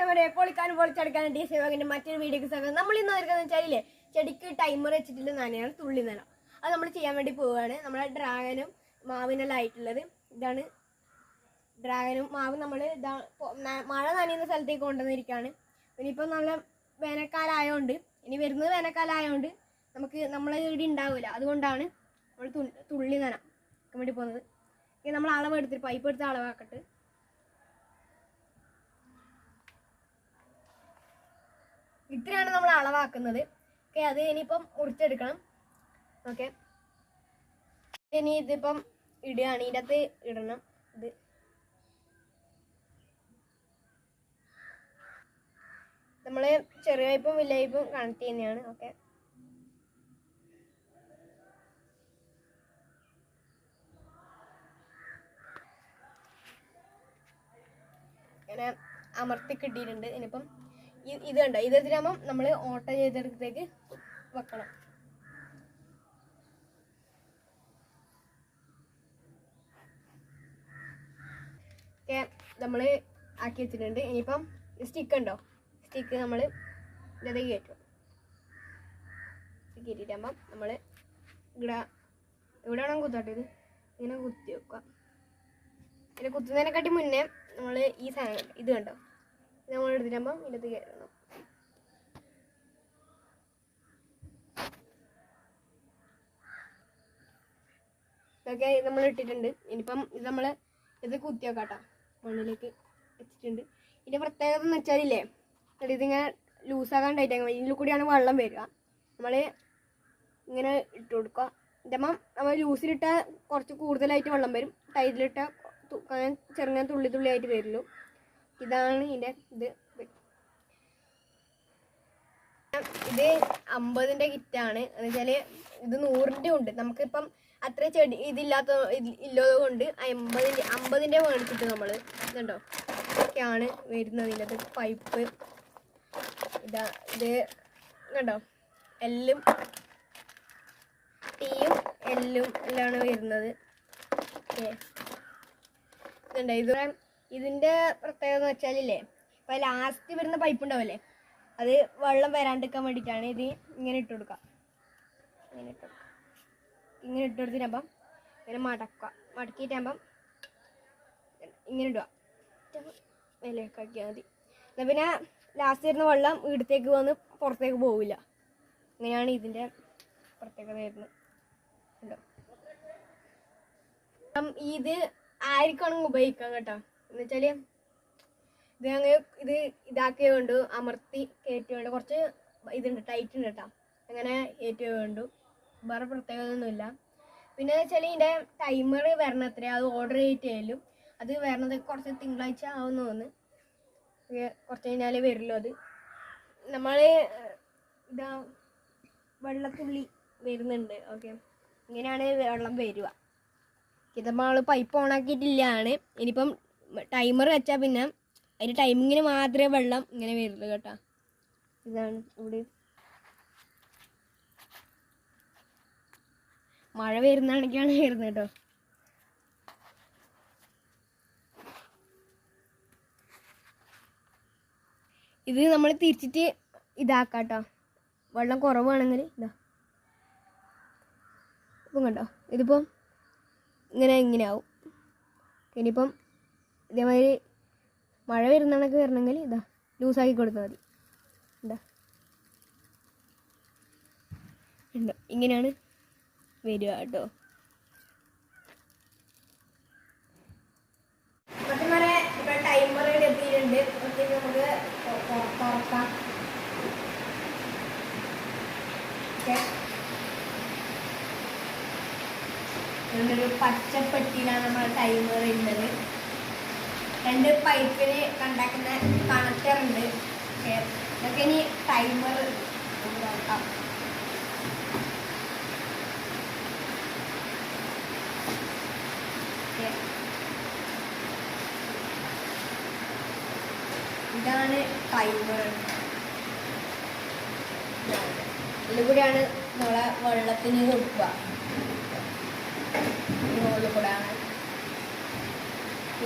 പ്രേക്ഷകരെ പൊളിക്കാനും പൊളിച്ചെടുക്കാനും DC വ്ളോഗിന്റെ മറ്റൊരു വീഡിയോക്ക് സ്വാഗതം. നമ്മൾ ഇന്ന് നിൽക്കുന്നത് വെച്ചാൽ ചെടിക്ക് ടൈമർ വെച്ചിട്ടുള്ള നനയാണ് തുള്ളി നന. അത് നമ്മൾ ചെയ്യാൻ വേണ്ടി പോവുകയാണ്. നമ്മുടെ ഡ്രാഗനും മാവിനെല്ലാം ആയിട്ടുള്ളത് ഇതാണ്. ഡ്രാഗനും മാവും നമ്മൾ മഴ നനയുന്ന സ്ഥലത്തേക്ക് കൊണ്ടുവന്നിരിക്കുകയാണ്. ഇനിയിപ്പോൾ നല്ല വേനൽക്കാലമായതുകൊണ്ട് ഇനി വരുന്നത് വേനൽക്കാലമായതുകൊണ്ട് നമ്മളെ ഇവിടെ ഉണ്ടാവില്ല. അതുകൊണ്ടാണ് നമ്മൾ തുള്ളി നന വേണ്ടി പോകുന്നത്. ഇനി നമ്മൾ അളവെടുത്തിട്ട് പൈപ്പ് എടുത്ത് അളവാക്കട്ടെ. ഇത്രയാണ് നമ്മൾ അളവാക്കുന്നത്. ഓക്കെ, അത് ഇനിയിപ്പം മുറിച്ചെടുക്കണം. ഓക്കെ, ഇനി ഇതിപ്പം ഇടുകയാണ്. ഇതിൻ്റെ അകത്ത് ഇടണം. ഇത് നമ്മൾ ചെറിയ പൈപ്പും വലിയ പൈപ്പും കണക്ട് ചെയ്യുന്നതാണ്. ഓക്കെ, ഇങ്ങനെ അമർത്തി കിട്ടിയിട്ടുണ്ട്. ഇനിയിപ്പം ഇത് കണ്ടോ, ഇതെത്തിനാകുമ്പം നമ്മൾ ഓട്ട ചെയ്തെടുത്തേക്ക് വെക്കണം. ഓക്കെ, നമ്മൾ ആക്കി വെച്ചിട്ടുണ്ട്. ഇനിയിപ്പം സ്റ്റിക്ക് ഉണ്ടോ, സ്റ്റിക്ക് നമ്മൾ ഇത് കയറ്റും. കയറ്റിയിട്ടാകുമ്പം നമ്മൾ ഇവിടെ വേണം കുത്താട്ടത്. ഇങ്ങനെ കുത്തി വെക്കുക. ഇങ്ങനെ കുത്തുന്നതിനെക്കാട്ടി മുന്നേ നമ്മൾ ഈ സാധനം ഇത് കണ്ടോ, നമ്മൾ എടുത്തിട്ടാകുമ്പം ഇതിനകത്ത് കയറണം. ഇതൊക്കെ നമ്മൾ ഇട്ടിട്ടുണ്ട്. ഇനിയിപ്പം ഇത് നമ്മൾ ഇത് കുത്തി വെക്കാട്ടോ, മണ്ണിലേക്ക് വെച്ചിട്ടുണ്ട്. ഇതിൻ്റെ പ്രത്യേകത എന്ന് വെച്ചാലില്ലേ, ഇതിങ്ങനെ ലൂസാകാൻ ടൈറ്റാക്കാൻ ഇതിൽ കൂടിയാണ് വെള്ളം വരിക. നമ്മൾ ഇങ്ങനെ ഇട്ട് കൊടുക്കുക. ഇതപ്പം നമ്മൾ ലൂസിലിട്ടാൽ കുറച്ച് കൂടുതലായിട്ട് വെള്ളം വരും, ടൈറ്റിലിട്ടാൽ ചെറുങ്ങനെ തുള്ളി തുള്ളി ആയിട്ട് വരുള്ളൂ. ഇതാണ് ഇതിൻ്റെ ഇത്. 50ൻ്റെ കിറ്റാണ്. എന്ന് വെച്ചാൽ ഇത് 100ൻ്റെ ഉണ്ട്. നമുക്കിപ്പം അത്ര ചെടി ഇല്ലാത്തത് കൊണ്ട് 50ൻ്റെ മേടിച്ചിട്ട് നമ്മൾ ഇതുണ്ടോ ഒക്കെയാണ് വരുന്നത്. ഇതിൻ്റെ പൈപ്പ് ഇത് കണ്ടോ, എല്ലും ടീയും എല്ലും എല്ലാമാണ് വരുന്നത്. ഓക്കെ, ഇതുണ്ടോ. ഇതിൻ്റെ പ്രത്യേകത എന്ന് വെച്ചാലില്ലേ, ഇപ്പോൾ ലാസ്റ്റ് വരുന്ന പൈപ്പ് ഉണ്ടാവില്ലേ, അത് വെള്ളം വരാണ്ടിരിക്കാൻ വേണ്ടിയിട്ടാണ്. ഇത് ഇങ്ങനെ ഇട്ട് കൊടുക്കുക. ഇങ്ങനെ ഇട്ട് കൊടുത്തിട്ടാകുമ്പം ഇങ്ങനെ മടക്കിയിട്ടാകുമ്പം ഇങ്ങനെ ഇടുക. മേലേക്ക് ആക്കിയാൽ മതി. എന്നാൽ പിന്നെ ലാസ്റ്റ് വരുന്ന വെള്ളം ഇവിടത്തേക്ക് വന്ന് പുറത്തേക്ക് പോവില്ല. അങ്ങനെയാണ് ഇതിൻ്റെ പ്രത്യേകത വരുന്നത്. ഉണ്ടോ, ഇത് ആർക്കാണെങ്കിൽ ഉപയോഗിക്കാം കേട്ടോ. എന്ന് വെച്ചാൽ ഇത് അങ്ങനെ ഇതാക്കിയ കൊണ്ട് അമർത്തി കയറ്റിയോണ്ട് കുറച്ച് ഇതുണ്ട്, ടൈറ്റ് ഉണ്ട് കേട്ടോ. അങ്ങനെ കയറ്റിയ വേണ്ടു, വേറെ പ്രത്യേകത ഒന്നുമില്ല. പിന്നെ വെച്ചാൽ ഇതിൻ്റെ ടൈമർ വരണം എത്ര, അത് ഓർഡർ ചെയ്തിട്ടായാലും അത് വരണത് കുറച്ച് തിങ്കളാഴ്ച ആവുമെന്ന് തോന്നുന്നു. കുറച്ച് കഴിഞ്ഞാൽ വരുമല്ലോ. അത് നമ്മൾ ഇതാ വെള്ളത്തുള്ളി വരുന്നുണ്ട്. ഓക്കെ, ഇങ്ങനെയാണ് വെള്ളം വരിക. ഇതിപ്പോൾ നമ്മൾ പൈപ്പ് ഓണാക്കിയിട്ടില്ലാണ്. ഇനിയിപ്പം ടൈമർ വെച്ചാൽ പിന്നെ അതിൻ്റെ ടൈമിങ്ങിന് മാത്രമേ വെള്ളം ഇങ്ങനെ വരുള്ളൂ കേട്ടോ. ഇതാണ് ഇവിടെ മഴ വരുന്നതാണെങ്കിലാണ് വരുന്നത് കേട്ടോ. ഇത് നമ്മൾ തിരിച്ചിട്ട് ഇതാക്കാം കേട്ടോ. വെള്ളം കുറവാണെങ്കിൽ ഇതാ ഇപ്പം കണ്ടോ, ഇതിപ്പോൾ ഇങ്ങനെ ആവും. ഇനിയിപ്പം ഇതേമാതിരി മഴ വരുന്നതൊക്കെ വരണമെങ്കിൽ ഇതാ ലൂസാക്കി കൊടുത്താൽ മതി. ഉണ്ടോ, ഇങ്ങനെയാണ് വരിക കേട്ടോ. ഇവിടെ ടൈമർ എത്തിയിട്ടുണ്ട്. നമുക്ക് തുറക്കാം. ഒരു പച്ചപ്പെട്ടിയിലാണ് നമ്മൾ ടൈമർ ഉള്ളത്. 2 പൈപ്പിന് കണ്ടാക്കുന്ന കണക്ടർ ഉണ്ട്. ഇതൊക്കെ ഇനി ടൈമർ നോക്കാം. ഇതാണ് ടൈമർ. ഇതിലൂടെയാണ് നമ്മളെ വെള്ളത്തിന് കൊടുക്കുക. മുകളിൽ കൂടെയാണ്.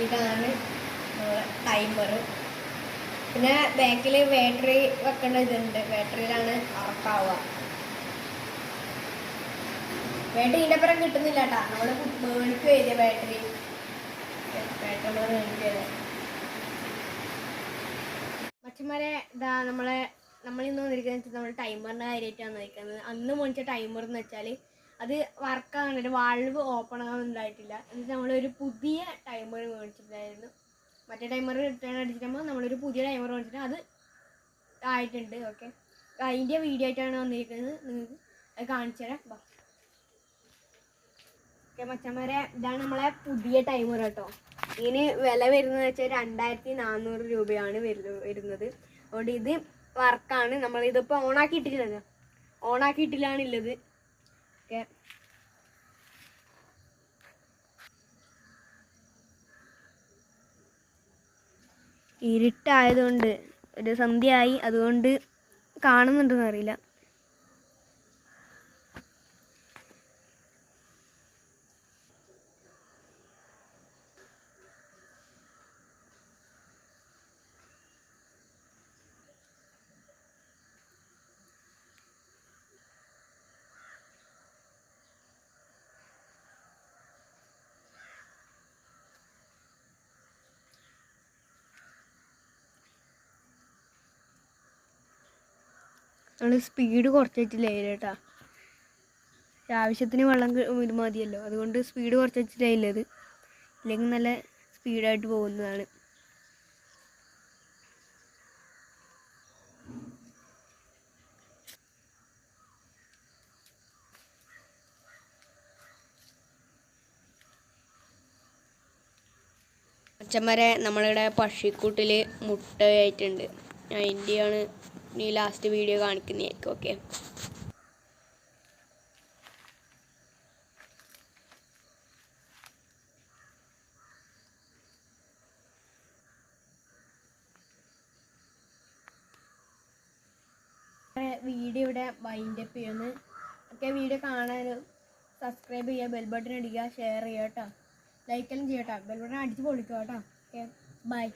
ഇതാണ് ടൈമർ. പിന്നെ ബാക്കിൽ ബാറ്ററി വെക്കേണ്ട ഇതുണ്ട്, ബാറ്ററിയിലാണ് ഉറക്കാവുക. ബാറ്ററി ഇതിൻ്റെ അപ്പുറം കിട്ടുന്നില്ല കേട്ടോ, നമ്മൾ മേടിക്കും എഴുതിയ ബാറ്ററി നമ്മൾ മേടിക്കരുത്. മച്ചന്മാരെ ഇതാ നമ്മളിന്ന് വന്നിരിക്കുന്നത് വെച്ചാൽ നമ്മൾ ടൈമറിൻ്റെ കാര്യമായിട്ടാണ് വന്നിരിക്കുന്നത്. അന്ന് മേടിച്ച ടൈമർ എന്ന് വെച്ചാൽ അത് വർക്കാകുന്നില്ല, വാൾവ് ഓപ്പൺ ആകാനുണ്ടായിട്ടില്ല. എന്നിട്ട് നമ്മളൊരു പുതിയ ടൈമർ മേടിച്ചിട്ടുണ്ടായിരുന്നു. മറ്റേ ടൈമർ റിട്ടേൺ അടിച്ചിട്ടുമ്പോൾ നമ്മളൊരു പുതിയ ടൈമർ മേടിച്ചിട്ട് അത് ആയിട്ടുണ്ട്. ഓക്കെ, അതിൻ്റെ വീഡിയോ ആയിട്ടാണ് വന്നിരിക്കുന്നത്, നിങ്ങൾക്ക് അത് കാണിച്ചു തരാം. ഓക്കെ മച്ചന്മാരെ, ഇതാണ് നമ്മളെ പുതിയ ടൈമർ കേട്ടോ. ഇതിന് വില വരുന്നത് വെച്ചാൽ 2400 രൂപയാണ് വരുന്നത്. അതുകൊണ്ട് ഇത് വർക്കാണ്. നമ്മളിതിപ്പോൾ ഓണാക്കിയിട്ടില്ലല്ലോ, ഓണാക്കിയിട്ടില്ലാണുള്ളത്. ഓക്കെ, ഇരുട്ടായതുകൊണ്ട് ഒരു സന്ധ്യയായി, അതുകൊണ്ട് കാണുന്നുണ്ടെന്ന് അറിയില്ല. നമ്മൾ സ്പീഡ് കുറച്ച് വെച്ചില്ലേ കേട്ടോ, ആവശ്യത്തിന് വെള്ളം ഇത് മതിയല്ലോ, അതുകൊണ്ട് സ്പീഡ് കുറച്ച് വെച്ചിട്ടുള്ളത്, ഇല്ലെങ്കിൽ നല്ല സ്പീഡായിട്ട് പോകുന്നതാണ്. അച്ഛന്മാരെ നമ്മളിവിടെ പക്ഷിക്കൂട്ടിൽ മുട്ടയായിട്ടുണ്ട്, അതിൻ്റെയാണ് ഈ ലാസ്റ്റ് വീഡിയോ കാണിക്കുന്നതായിരിക്കും. ഓക്കെ, വീഡിയോ ഇവിടെ വൈൻഡ് അപ്പ് ചെയ്യുന്നു. ഓക്കെ, വീഡിയോ കാണാനും സബ്സ്ക്രൈബ് ചെയ്യുക, ബെൽ ബട്ടൺ അടിക്കുക, ഷെയർ ചെയ്യുക കേട്ടോ, ലൈക്കെല്ലാം ചെയ്യാം കേട്ടോ, ബെൽ ബട്ടൺ അടിച്ച് പൊളിക്കുക കേട്ടോ. Okay, by.